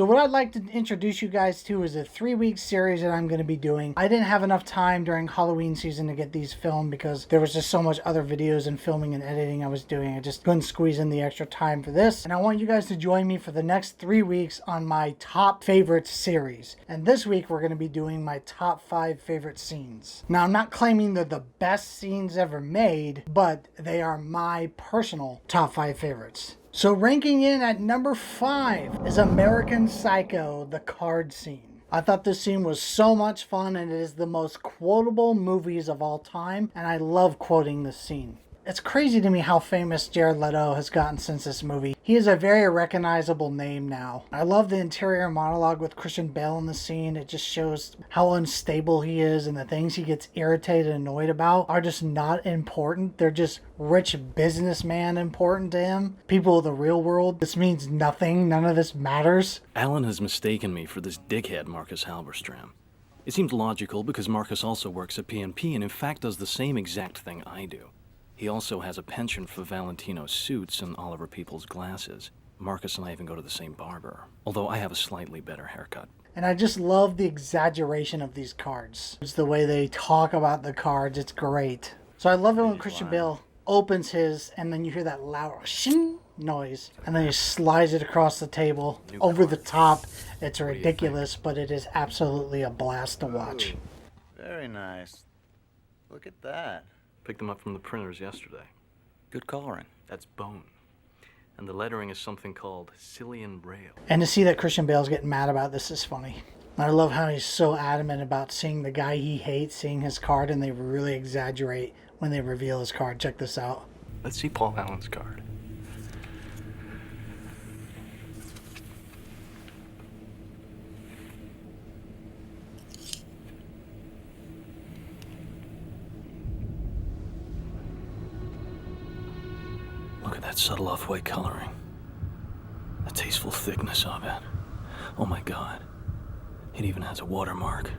So what I'd like to introduce you guys to is a 3-week series that I'm going to be doing. I didn't have enough time during Halloween season to get these filmed because there was just so much other videos and filming and editing I was doing. I just couldn't squeeze in the extra time for this. And I want you guys to join me for the next 3 weeks on my top favorite series. And this week we're going to be doing my top 5 favorite scenes. Now I'm not claiming they're the best scenes ever made, but they are my personal top 5 favorites. So ranking in at number 5 is American Psycho, the card scene. I thought this scene was so much fun, and it is the most quotable movies of all time, and I love quoting this scene. It's crazy to me how famous Jared Leto has gotten since this movie. He is a very recognizable name now. I love the interior monologue with Christian Bale in the scene. It just shows how unstable he is, and the things he gets irritated and annoyed about are just not important. They're just rich businessman important to him. People of the real world. This means nothing. None of this matters. Alan has mistaken me for this dickhead Marcus Halberstram. It seems logical because Marcus also works at PNP and in fact does the same exact thing I do. He also has a penchant for Valentino suits and Oliver Peoples glasses. Marcus and I even go to the same barber, although I have a slightly better haircut. And I just love the exaggeration of these cards. It's the way they talk about the cards. It's great. So I love it when Christian Bale opens his and then you hear that loud shing noise and then he slides it across the table over the top. It's ridiculous, but it is absolutely a blast to watch. Very nice. Look at that. Picked them up from the printers yesterday. Good coloring. That's bone. And the lettering is something called Cillian Rail. And to see that Christian Bale's getting mad about this is funny. I love how he's so adamant about seeing the guy he hates, seeing his card, and they really exaggerate when they reveal his card. Check this out. Let's see Paul Allen's card. Look at that subtle off-white coloring. The tasteful thickness of it. Oh my God. It even has a watermark.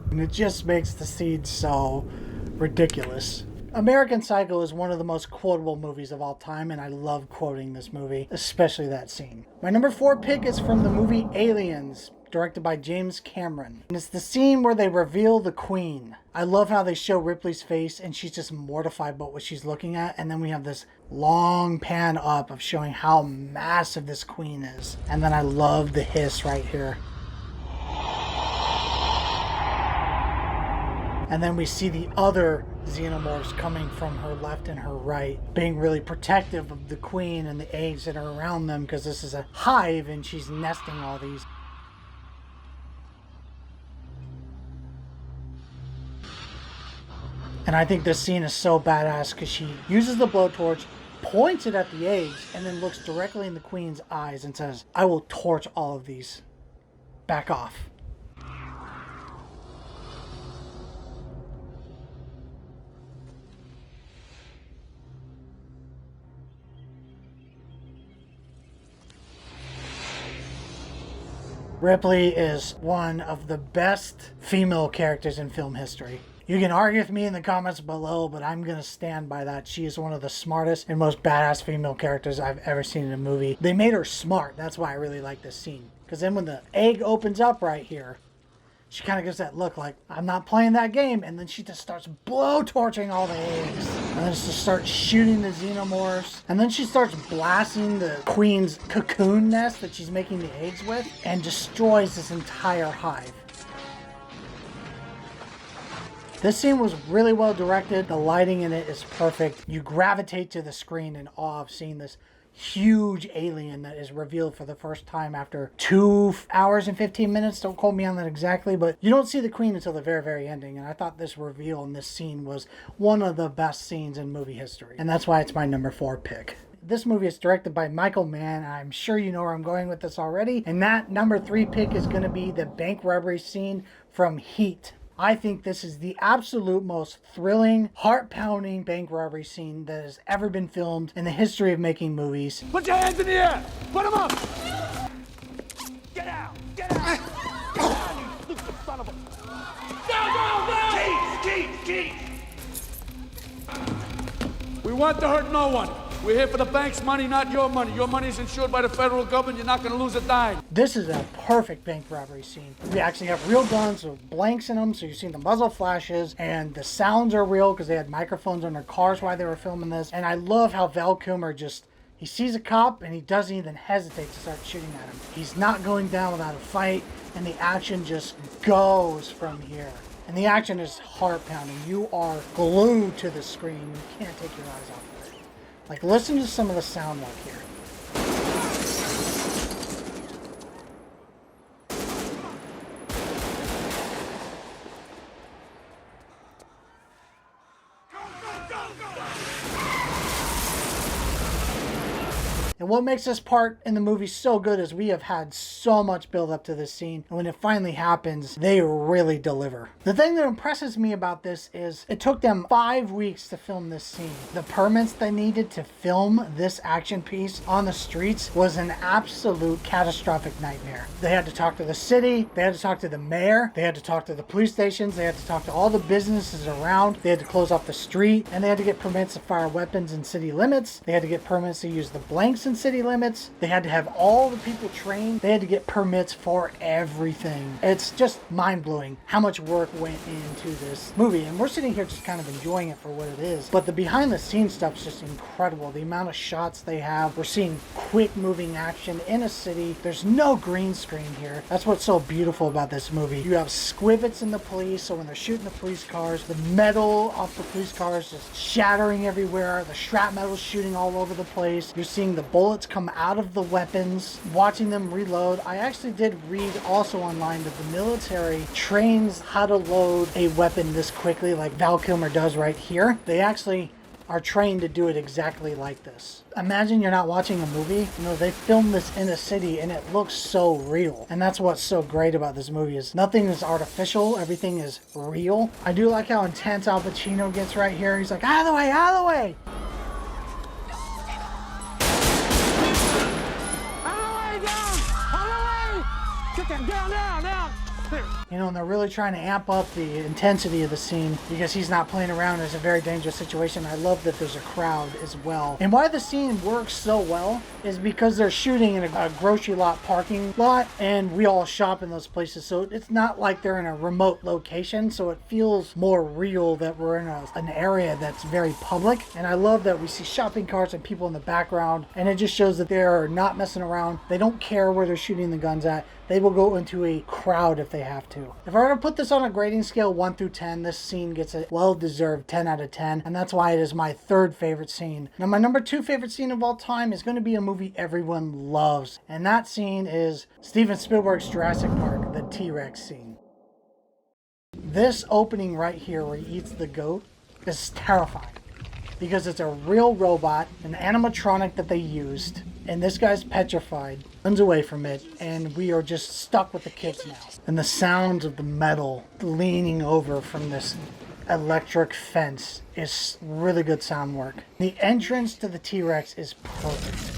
And it just makes the scene so ridiculous. American Psycho is one of the most quotable movies of all time, and I love quoting this movie, especially that scene. My number 4 pick is from the movie Aliens, directed by James Cameron. And it's the scene where they reveal the Queen. I love how they show Ripley's face and she's just mortified about what she's looking at. And then we have this long pan up of showing how massive this Queen is. And then I love the hiss right here. And then we see the other xenomorphs coming from her left and her right, being really protective of the Queen and the eggs that are around them because this is a hive and she's nesting all these. And I think this scene is so badass because she uses the blowtorch, points it at the eggs, and then looks directly in the Queen's eyes and says, "I will torch all of these. Back off." Ripley is one of the best female characters in film history. You can argue with me in the comments below, but I'm going to stand by that. She is one of the smartest and most badass female characters I've ever seen in a movie. They made her smart. That's why I really like this scene. Because then when the egg opens up right here, she kind of gives that look like, I'm not playing that game. And then she just starts blowtorching all the eggs. And then she starts shooting the xenomorphs. And then she starts blasting the Queen's cocoon nest that she's making the eggs with and destroys this entire hive. This scene was really well directed. The lighting in it is perfect. You gravitate to the screen in awe of seeing this huge alien that is revealed for the first time after 2 hours and 15 minutes. Don't quote me on that exactly, but you don't see the Queen until the very, very ending. And I thought this reveal in this scene was one of the best scenes in movie history. And that's why it's my number 4 pick. This movie is directed by Michael Mann. I'm sure you know where I'm going with this already. And that number 3 pick is going to be the bank robbery scene from Heat. I think this is the absolute most thrilling, heart-pounding bank robbery scene that has ever been filmed in the history of making movies. Put your hands in the air! Put them up! Get out! Get out! You stupid son of a... Keith! We want to hurt no one. We're here for the bank's money, not your money. Your money is insured by the federal government. You're not going to lose a dime. This is a perfect bank robbery scene. We actually have real guns with blanks in them, so you're seeing the muzzle flashes, and the sounds are real because they had microphones on their cars while they were filming this. And I love how Val Kilmer just, he sees a cop and he doesn't even hesitate to start shooting at him. He's not going down without a fight, and the action just goes from here. And the action is heart-pounding. You are glued to the screen. You can't take your eyes off of it. Like, listen to some of the sound work here. And what makes this part in the movie so good is we have had so much build up to this scene, and when it finally happens, they really deliver. The thing that impresses me about this is it took them 5 weeks to film this scene. The permits they needed to film this action piece on the streets was an absolute catastrophic nightmare. They had to talk to the city, they had to talk to the mayor, they had to talk to the police stations, they had to talk to all the businesses around, they had to close off the street, and they had to get permits to fire weapons in city limits, they had to get permits to use the blanks in city limits, they had to have all the people trained, they had to get permits for everything. It's just mind-blowing how much work went into this movie, and we're sitting here just kind of enjoying it for what it is, but the behind-the-scenes stuff is just incredible. The amount of shots they have, we're seeing quick moving action in a city. There's no green screen here. That's what's so beautiful about this movie. You have squivets in the police, so when they're shooting the police cars, the metal off the police cars just shattering everywhere, the shrapnel shooting all over the place. You're seeing the bullets come out of the weapons, watching them reload. I actually did read also online that the military trains how to load a weapon this quickly, like Val Kilmer does right here. They actually are trained to do it exactly like this. Imagine you're not watching a movie. You know, they filmed this in a city and it looks so real. And that's what's so great about this movie is nothing is artificial. Everything is real. I do like how intense Al Pacino gets right here. He's like, out of the way, out of the way. You know, and they're really trying to amp up the intensity of the scene because he's not playing around. It's a very dangerous situation. I love that there's a crowd as well. And why the scene works so well is because they're shooting in a grocery lot parking lot, and we all shop in those places. So it's not like they're in a remote location. So it feels more real that we're in an area that's very public. And I love that we see shopping carts and people in the background. And it just shows that they're not messing around. They don't care where they're shooting the guns at. They will go into a crowd if they have to. If I were to put this on a grading scale 1 through 10, this scene gets a well-deserved 10 out of 10, and that's why it is my third favorite scene. Now, my number 2 favorite scene of all time is going to be a movie everyone loves, and that scene is Steven Spielberg's Jurassic Park, the T-Rex scene. This opening right here where he eats the goat is terrifying because it's a real robot, an animatronic that they used, and this guy's petrified, runs away from it, and we are just stuck with the kids now. And the sounds of the metal leaning over from this electric fence is really good sound work. The entrance to the T-Rex is perfect.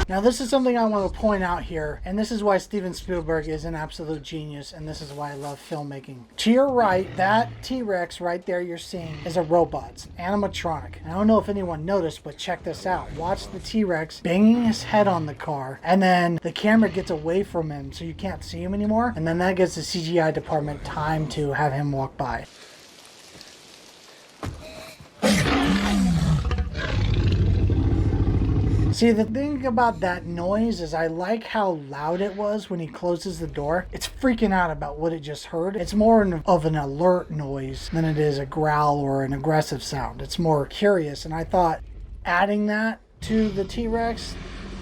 Now this is something I want to point out here, and this is why Steven Spielberg is an absolute genius, and this is why I love filmmaking. To your right, that T-Rex right there you're seeing is a robot, it's an animatronic. And I don't know if anyone noticed, but check this out. Watch the T-Rex banging his head on the car, and then the camera gets away from him so you can't see him anymore, and then that gives the CGI department time to have him walk by. See, the thing about that noise is I like how loud it was when he closes the door. It's freaking out about what it just heard. It's more of an alert noise than it is a growl or an aggressive sound. It's more curious, and I thought adding that to the T-Rex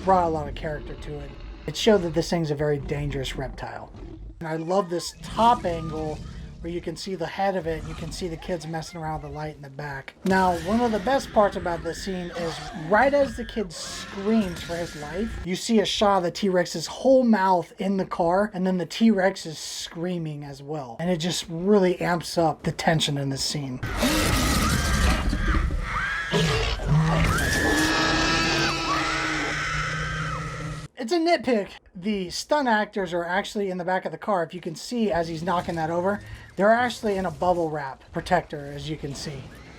brought a lot of character to it. It showed that this thing's a very dangerous reptile. And I love this top angle where you can see the head of it, and you can see the kids messing around with the light in the back. Now, one of the best parts about this scene is right as the kid screams for his life, you see a shot of the T-Rex's whole mouth in the car, and then the T-Rex is screaming as well. And it just really amps up the tension in this scene. It's a nitpick. The stunt actors are actually in the back of the car. If you can see as he's knocking that over, they're actually in a bubble wrap protector, as you can see.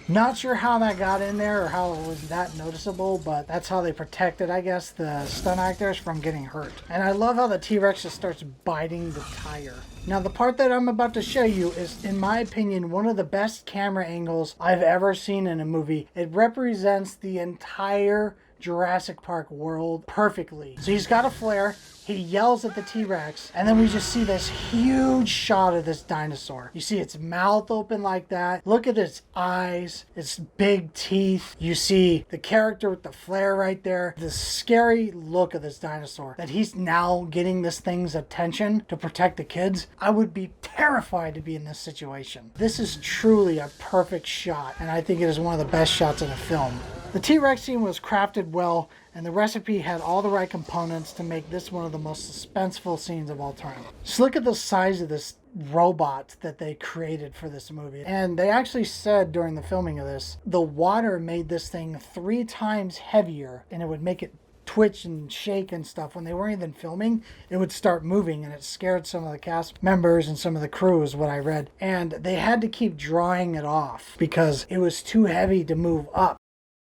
Not sure how that got in there or how it was that noticeable, but that's how they protected, I guess, the stunt actors from getting hurt. And I love how the T-Rex just starts biting the tire. Now, the part that I'm about to show you is, in my opinion, one of the best camera angles I've ever seen in a movie. It represents the entire Jurassic Park world perfectly. So he's got a flare, he yells at the T-Rex, and then we just see this huge shot of this dinosaur. You see its mouth open like that. Look at its eyes, its big teeth. You see the character with the flare right there. The scary look of this dinosaur, that he's now getting this thing's attention to protect the kids. I would be terrified to be in this situation. This is truly a perfect shot, and I think it is one of the best shots in the film. The T-Rex scene was crafted well, and the recipe had all the right components to make this one of the most suspenseful scenes of all time. Just look at the size of this robot that they created for this movie. And they actually said during the filming of this, the water made this thing 3 times heavier, and it would make it twitch and shake and stuff. When they weren't even filming, it would start moving, and it scared some of the cast members and some of the crew is what I read. And they had to keep drying it off because it was too heavy to move up.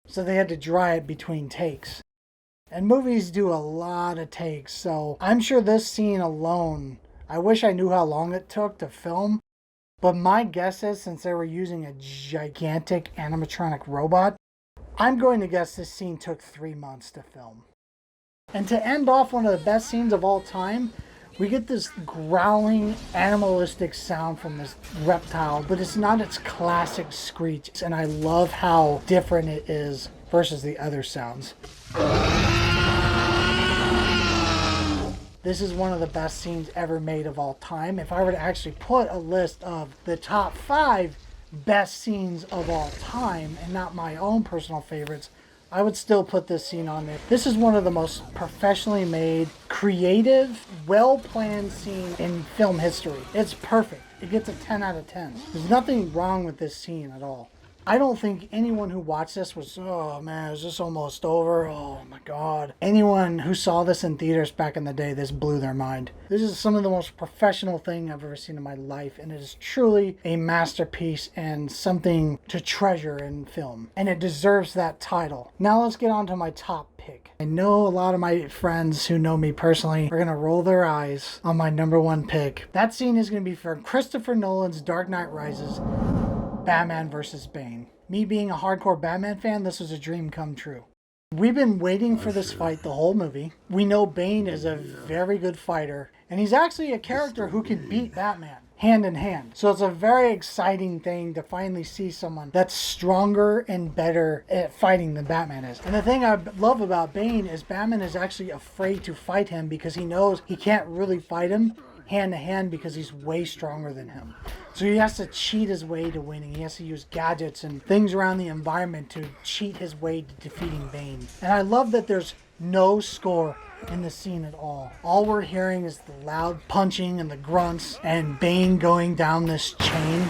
So they had to dry it between takes. And movies do a lot of takes, so I'm sure this scene alone, I wish I knew how long it took to film, but my guess is, since they were using a gigantic animatronic robot, I'm going to guess this scene took 3 months to film. And to end off one of the best scenes of all time, we get this growling, animalistic sound from this reptile, but it's not its classic screech. And I love how different it is versus the other sounds. This is one of the best scenes ever made of all time. If I were to actually put a list of the top 5 best scenes of all time, and not my own personal favorites, I would still put this scene on there. This is one of the most professionally made, creative, well-planned scenes in film history. It's perfect. It gets a 10 out of 10. There's nothing wrong with this scene at all. I don't think anyone who watched this was, oh man, is this almost over? Oh my God. Anyone who saw this in theaters back in the day, this blew their mind. This is some of the most professional thing I've ever seen in my life, and it is truly a masterpiece and something to treasure in film. And it deserves that title. Now let's get on to my top pick. I know a lot of my friends who know me personally are going to roll their eyes on my number 1 pick. That scene is going to be from Christopher Nolan's Dark Knight Rises, Batman vs. Bane. Me being a hardcore Batman fan, this was a dream come true. We've been waiting for this fight the whole movie. We know Bane is a very good fighter, and he's actually a character who can beat Batman hand in hand. So it's a very exciting thing to finally see someone that's stronger and better at fighting than Batman is. And the thing I love about Bane is Batman is actually afraid to fight him because he knows he can't really fight him hand to hand because he's way stronger than him. So he has to cheat his way to winning. He has to use gadgets and things around the environment to cheat his way to defeating Bane. And I love that there's no score in the scene at all. All we're hearing is the loud punching and the grunts and Bane going down this chain.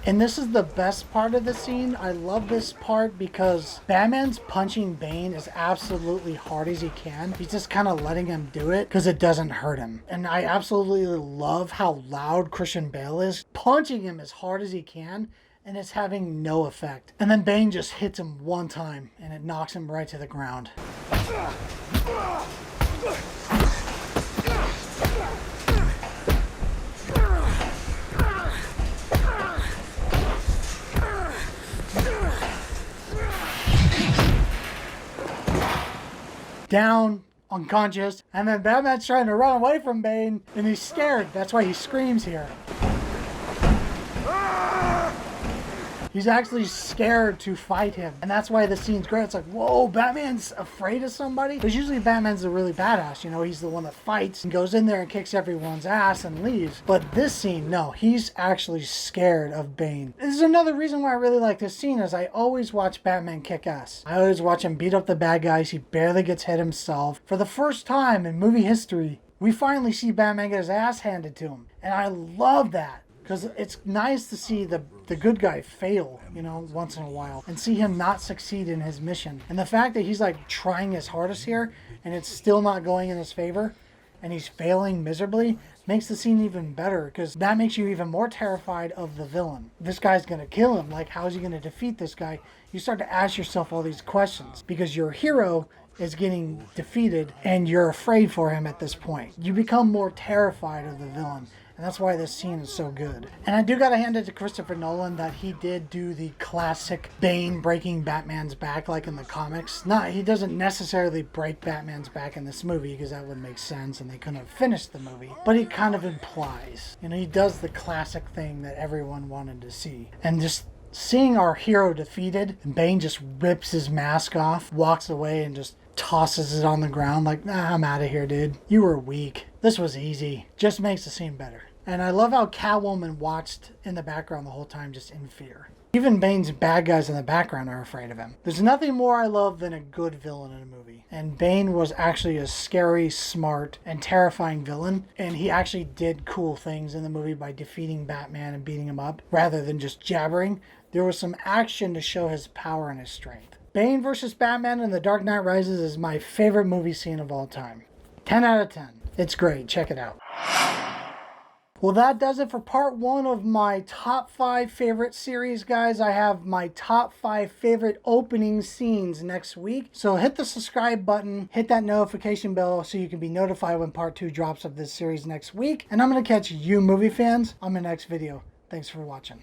And this is the best part of the scene. I love this part because Batman's punching Bane as absolutely hard as he can. He's just kind of letting him do it because it doesn't hurt him. And I absolutely love how loud Christian Bale is, punching him as hard as he can, and it's having no effect. And then Bane just hits him one time and it knocks him right to the ground. Down, unconscious, and then Batman's trying to run away from Bane, and he's scared. That's why he screams here. He's actually scared to fight him, and that's why the scene's great. It's like, whoa, Batman's afraid of somebody? Because usually Batman's a really badass, you know, he's the one that fights and goes in there and kicks everyone's ass and leaves. But this scene, no, he's actually scared of Bane. This is another reason why I really like this scene, is I always watch Batman kick ass. I always watch him beat up the bad guys. He barely gets hit himself. For the first time in movie history, we finally see Batman get his ass handed to him. And I love that. Because it's nice to see the good guy fail, you know, once in a while, and see him not succeed in his mission. And the fact that he's like trying his hardest here and it's still not going in his favor and he's failing miserably makes the scene even better, because that makes you even more terrified of the villain. This guy's gonna kill him. Like, how's he gonna defeat this guy? You start to ask yourself all these questions because your hero is getting defeated and you're afraid for him at this point. You become more terrified of the villain. And that's why this scene is so good. And I do gotta hand it to Christopher Nolan that he did do the classic Bane breaking Batman's back like in the comics. He doesn't necessarily break Batman's back in this movie because that wouldn't make sense and they couldn't have finished the movie. But he kind of implies. You know, he does the classic thing that everyone wanted to see. And just seeing our hero defeated and Bane just rips his mask off, walks away and just tosses it on the ground like, nah, I'm out of here, dude. You were weak. This was easy. Just makes the scene better. And I love how Catwoman watched in the background the whole time just in fear. Even Bane's bad guys in the background are afraid of him. There's nothing more I love than a good villain in a movie. And Bane was actually a scary, smart, and terrifying villain. And he actually did cool things in the movie by defeating Batman and beating him up rather than just jabbering. There was some action to show his power and his strength. Bane versus Batman in The Dark Knight Rises is my favorite movie scene of all time. 10 out of 10. It's great. Check it out. Well, that does it for part 1 of my top 5 favorite series, guys. I have my top 5 favorite opening scenes next week. So hit the subscribe button, hit that notification bell so you can be notified when part 2 drops of this series next week. And I'm going to catch you movie fans on my next video. Thanks for watching.